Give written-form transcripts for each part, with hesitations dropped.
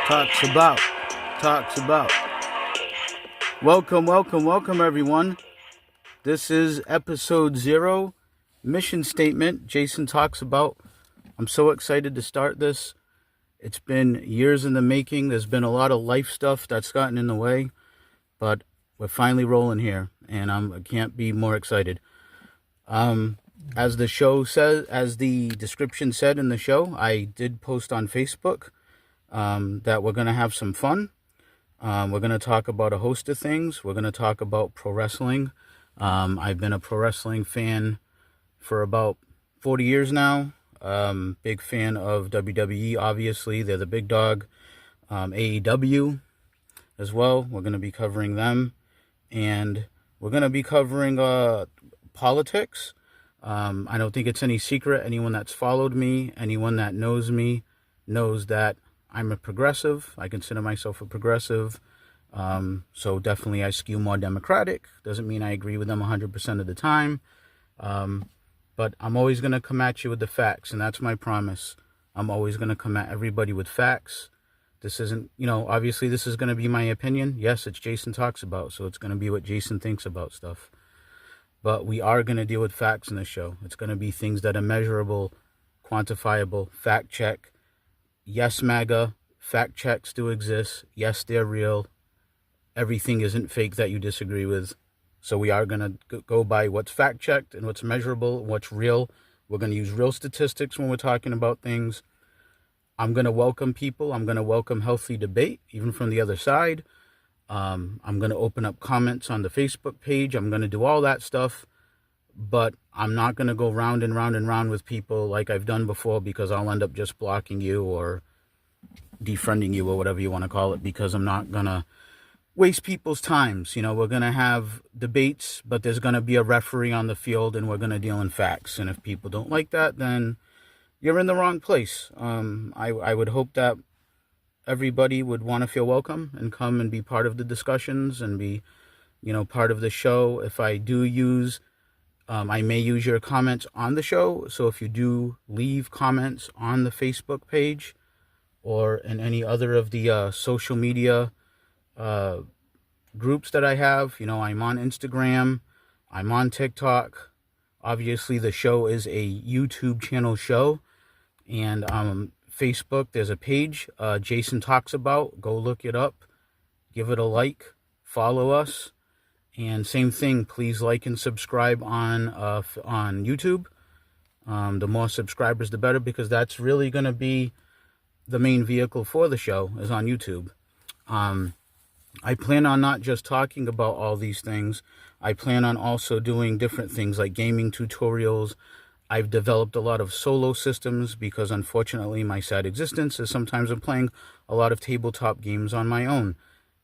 Talks about. Welcome, everyone. This is episode 0, mission statement. Jason talks about. I'm so excited to start this. It's been years in the making. There's been a lot of life stuff that's gotten in the way, but we're finally rolling here, and I can't be more excited. As the show says, as the description said in the show, I did post on Facebook that we're going to have some fun. We're going to talk about a host of things. We're going to talk about pro wrestling. I've been a pro wrestling fan for about 40 years now. Big fan of WWE, obviously. They're the big dog. AEW as well. We're going to be covering them. And we're going to be covering politics. I don't think it's any secret. Anyone that's followed me, anyone that knows me, knows that I'm a progressive. I consider myself a progressive. So definitely I skew more Democratic. Doesn't mean I agree with them 100% of the time. But I'm always going to come at you with the facts, and that's my promise. I'm always going to come at everybody with facts. This isn't, obviously this is going to be my opinion. Yes, it's Jason Talks About, so it's going to be what Jason thinks about stuff. But we are going to deal with facts in the show. It's going to be things that are measurable, quantifiable, fact check. Yes, MAGA, fact checks do exist. Yes, they're real. Everything isn't fake that you disagree with. So we are going to go by what's fact checked and what's measurable, what's real. We're going to use real statistics when we're talking about things. I'm going to welcome people. I'm going to welcome healthy debate, even from the other side. I'm going to open up comments on the Facebook page. I'm going to do all that stuff. But I'm not going to go round and round and round with people like I've done before, because I'll end up just blocking you or defriending you or whatever you want to call it, because I'm not going to waste people's times. We're going to have debates, but there's going to be a referee on the field, and we're going to deal in facts. And if people don't like that, then you're in the wrong place. I would hope that everybody would want to feel welcome and come and be part of the discussions and be, part of the show. If I do use... I may use your comments on the show, so if you do leave comments on the Facebook page or in any other of the social media groups that I have, I'm on Instagram, I'm on TikTok. Obviously, the show is a YouTube channel show, and Facebook, there's a page, Jason Talks About. Go look it up, give it a like, follow us. And same thing, please like and subscribe on YouTube. The more subscribers, the better, because that's really going to be the main vehicle for the show, is on YouTube. I plan on not just talking about all these things. I plan on also doing different things like gaming tutorials. I've developed a lot of solo systems because, unfortunately, my sad existence is sometimes I'm playing a lot of tabletop games on my own.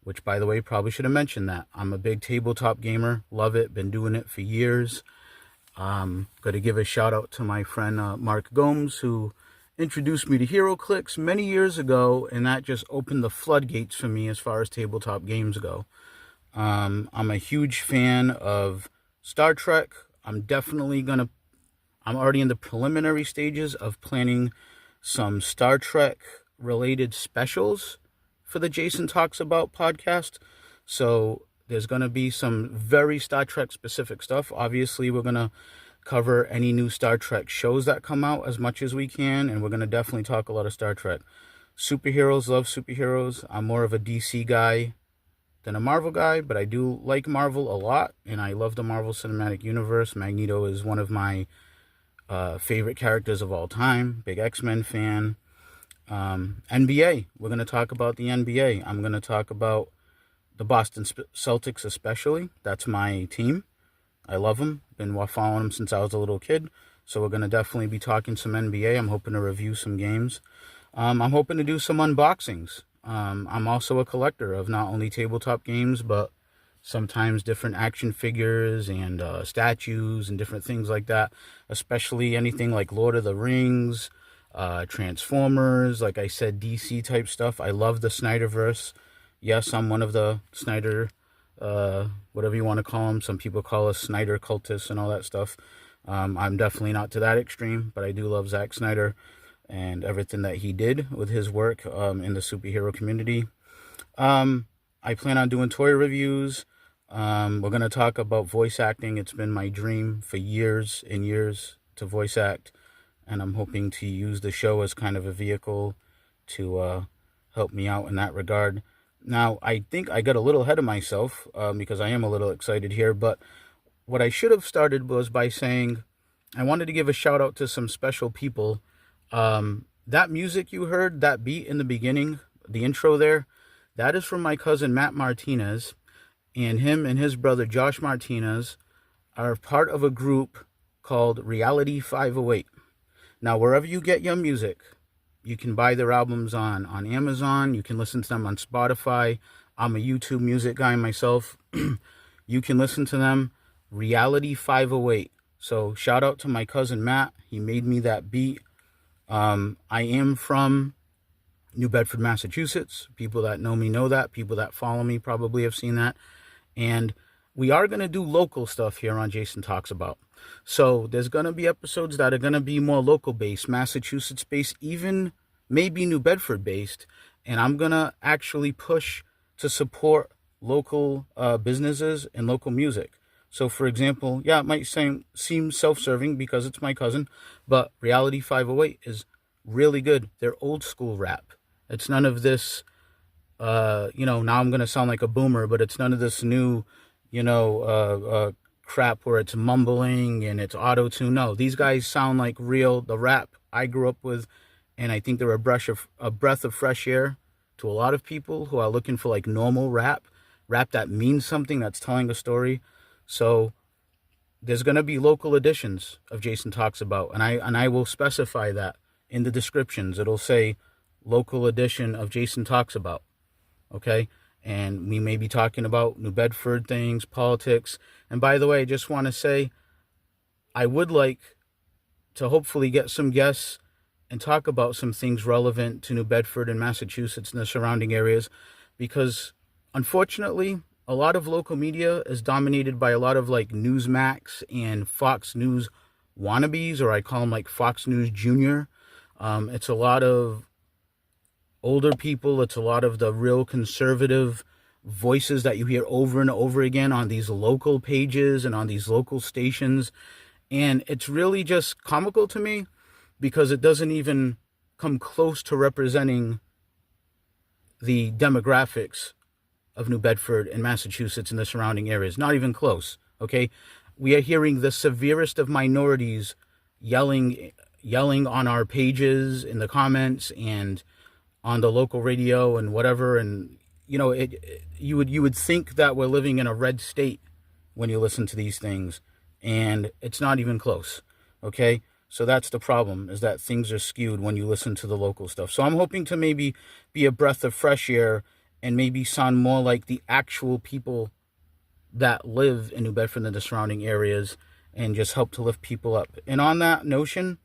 Which, by the way, probably should have mentioned that. I'm a big tabletop gamer. Love it. Been doing it for years. Got to give a shout out to my friend Mark Gomes, who introduced me to HeroClix many years ago, and that just opened the floodgates for me as far as tabletop games go. I'm a huge fan of Star Trek. I'm already in the preliminary stages of planning some Star Trek related specials for the Jason Talks About podcast. So there's going to be some very Star Trek specific stuff. Obviously, we're going to cover any new Star Trek shows that come out as much as we can, and we're going to definitely talk a lot of Star Trek. Superheroes, love superheroes. I'm more of a DC guy than a Marvel guy, but I do like Marvel a lot, and I love the Marvel Cinematic Universe. Magneto is one of my favorite characters of all time. Big X-Men fan. NBA. We're going to talk about the NBA. I'm going to talk about the Boston Celtics especially. That's my team. I love them. Been following them since I was a little kid. So we're going to definitely be talking some NBA. I'm hoping to review some games. I'm hoping to do some unboxings. I'm also a collector of not only tabletop games, but sometimes different action figures and statues and different things like that. Especially anything like Lord of the Rings, Transformers, like I said, DC type stuff. I love the Snyderverse. Yes, I'm one of the Snyder, whatever you want to call them. Some people call us Snyder cultists and all that stuff. I'm definitely not to that extreme, but I do love Zack Snyder. and everything that he did with his work in the superhero community. I plan on doing toy reviews. We're going to talk about voice acting. It's been my dream for years and years to voice act, and I'm hoping to use the show as kind of a vehicle to help me out in that regard. Now, I think I got a little ahead of myself because I am a little excited here, but what I should have started was by saying I wanted to give a shout out to some special people. That music you heard, that beat in the beginning, the intro there, that is from my cousin Matt Martinez, and him and his brother Josh Martinez are part of a group called Reality 508. Now, wherever you get your music, you can buy their albums on Amazon. You can listen to them on Spotify. I'm a YouTube music guy myself. You can listen to them. Reality 508. So shout out to my cousin Matt. He made me that beat. I am from New Bedford, Massachusetts. People that know me know that. People that follow me probably have seen that. And we are going to do local stuff here on Jason Talks About. So there's going to be episodes that are going to be more local based, Massachusetts based, even maybe New Bedford based. And I'm going to actually push to support local businesses and local music. So, for example, yeah, it might seem self-serving because it's my cousin, but Reality 508 is really good. They're old school rap. It's none of this, now I'm going to sound like a boomer, but it's none of this new, crap where it's mumbling and it's auto-tune. No, these guys sound like the rap I grew up with, and I think they're a breath of fresh air to a lot of people who are looking for like normal rap that means something, that's telling a story. So there's going to be local editions of Jason Talks About, and I will specify that in the descriptions. It'll say local edition of Jason Talks About, okay? And we may be talking about New Bedford things, politics. And by the way, I just want to say I would like to hopefully get some guests and talk about some things relevant to New Bedford and Massachusetts and the surrounding areas, because unfortunately, a lot of local media is dominated by a lot of like Newsmax and Fox News wannabes, or I call them like Fox News Junior. It's a lot of older people. It's a lot of the real conservative voices that you hear over and over again on these local pages and on these local stations. And it's really just comical to me because it doesn't even come close to representing the demographics of New Bedford and Massachusetts and the surrounding areas. Not even close, okay? We are hearing the severest of minorities yelling on our pages, in the comments, and on the local radio and whatever. And, you would think that we're living in a red state when you listen to these things. And it's not even close, okay? So that's the problem, is that things are skewed when you listen to the local stuff. So I'm hoping to maybe be a breath of fresh air and maybe sound more like the actual people that live in New Bedford and the surrounding areas, and just help to lift people up. And on that notion,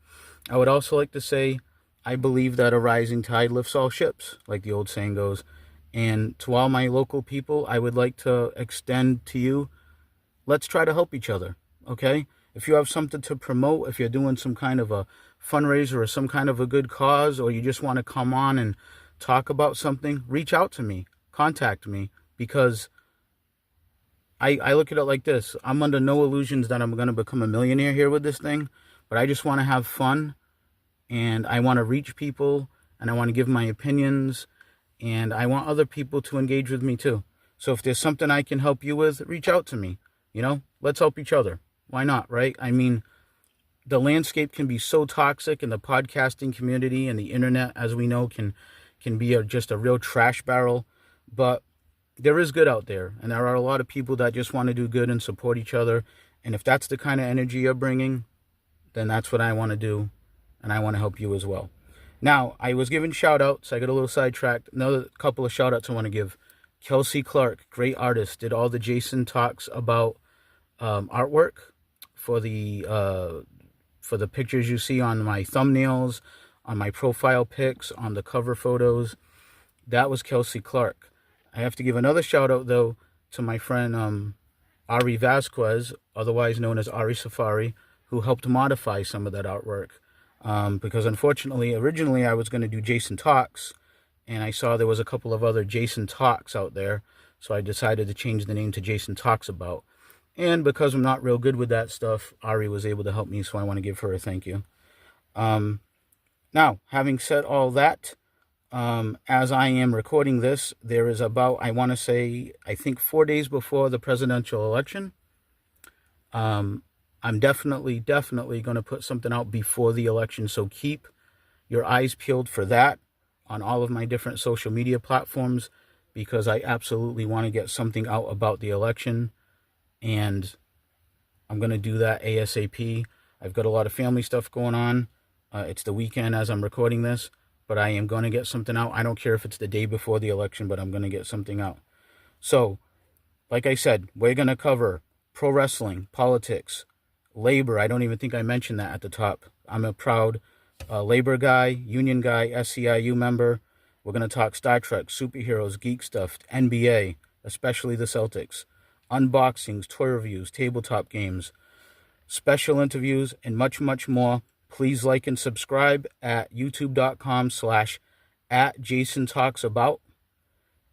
I would also like to say, I believe that a rising tide lifts all ships, like the old saying goes. And to all my local people, I would like to extend to you, let's try to help each other, okay? If you have something to promote, if you're doing some kind of a fundraiser or some kind of a good cause, or you just want to come on and talk about something, reach out to me, contact me, because I look at it like this. I'm under no illusions that I'm going to become a millionaire here with this thing, but I just want to have fun, and I want to reach people, and I want to give my opinions, and I want other people to engage with me too. So if there's something I can help you with, reach out to me. Let's help each other. Why not, right? I mean, the landscape can be so toxic, and the podcasting community and the internet, as we know, can be just a real trash barrel. But there is good out there, and there are a lot of people that just want to do good and support each other. And if that's the kind of energy you're bringing, then that's what I want to do, and I want to help you as well. Now, I was giving shout-outs. I got a little sidetracked. Another couple of shout-outs I want to give. Kelsey Clark, great artist, did all the Jason Talks About artwork for the pictures you see on my thumbnails, on my profile pics, on the cover photos. That was Kelsey Clark. I have to give another shout out though to my friend Ari Vasquez, otherwise known as Ari Safari, who helped modify some of that artwork. Because unfortunately, originally I was going to do Jason Talks, and I saw there was a couple of other Jason Talks out there, so I decided to change the name to Jason Talks About. And because I'm not real good with that stuff, Ari was able to help me, so I want to give her a thank you. Now, having said all that, as I am recording this, there is about, I want to say, I think 4 days before the presidential election. I'm definitely going to put something out before the election, so keep your eyes peeled for that on all of my different social media platforms, because I absolutely want to get something out about the election, and I'm going to do that ASAP. I've got a lot of family stuff going on. It's the weekend as I'm recording this, but I am going to get something out. I don't care if it's the day before the election, but I'm going to get something out. So, like I said, we're going to cover pro wrestling, politics, labor. I don't even think I mentioned that at the top. I'm a proud labor guy, union guy, SEIU member. We're going to talk Star Trek, superheroes, geek stuff, NBA, especially the Celtics, unboxings, toy reviews, tabletop games, special interviews, and much, much more. Please like and subscribe at youtube.com/@JasonTalksAbout.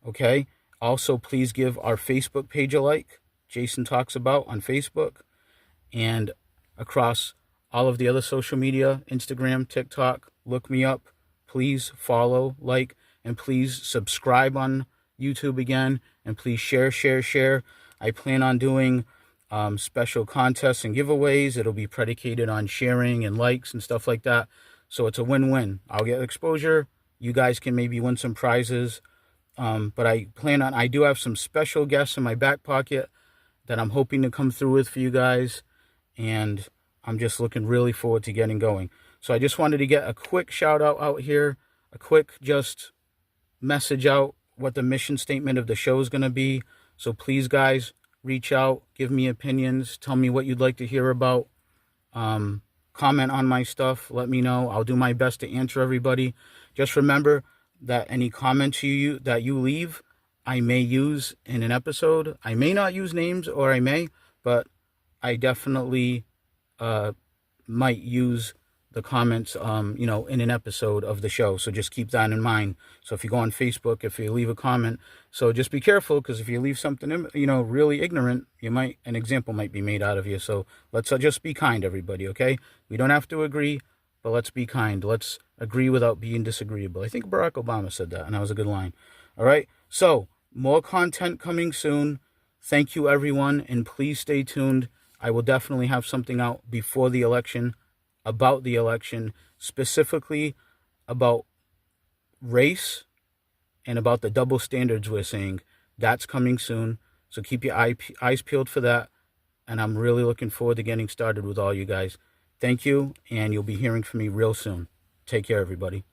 Okay. Also, please give our Facebook page a like, Jason Talks About on Facebook, and across all of the other social media, Instagram, TikTok, look me up. Please follow, like, and please subscribe on YouTube again, and please share. I plan on doing special contests and giveaways. It'll be predicated on sharing and likes and stuff like that. So it's a win-win. I'll get exposure. You guys can maybe win some prizes. But I do have some special guests in my back pocket that I'm hoping to come through with for you guys. And I'm just looking really forward to getting going. So I just wanted to get a quick shout out here, a quick just message out what the mission statement of the show is going to be. So please, guys, reach out, give me opinions, tell me what you'd like to hear about, comment on my stuff, let me know. I'll do my best to answer everybody. Just remember that any comments that you leave, I may use in an episode. I may not use names, or I may, but I definitely might use the comments, in an episode of the show. So just keep that in mind. So if you go on Facebook, if you leave a comment, so just be careful, because if you leave something, really ignorant, an example might be made out of you. So let's just be kind, everybody, okay? We don't have to agree, but let's be kind. Let's agree without being disagreeable. I think Barack Obama said that, and that was a good line. All right? So more content coming soon. Thank you, everyone, and please stay tuned. I will definitely have something out before the election, about the election, specifically about race and about the double standards we're seeing. That's coming soon. So keep your eyes peeled for that. And I'm really looking forward to getting started with all you guys. Thank you, and you'll be hearing from me real soon. Take care, everybody.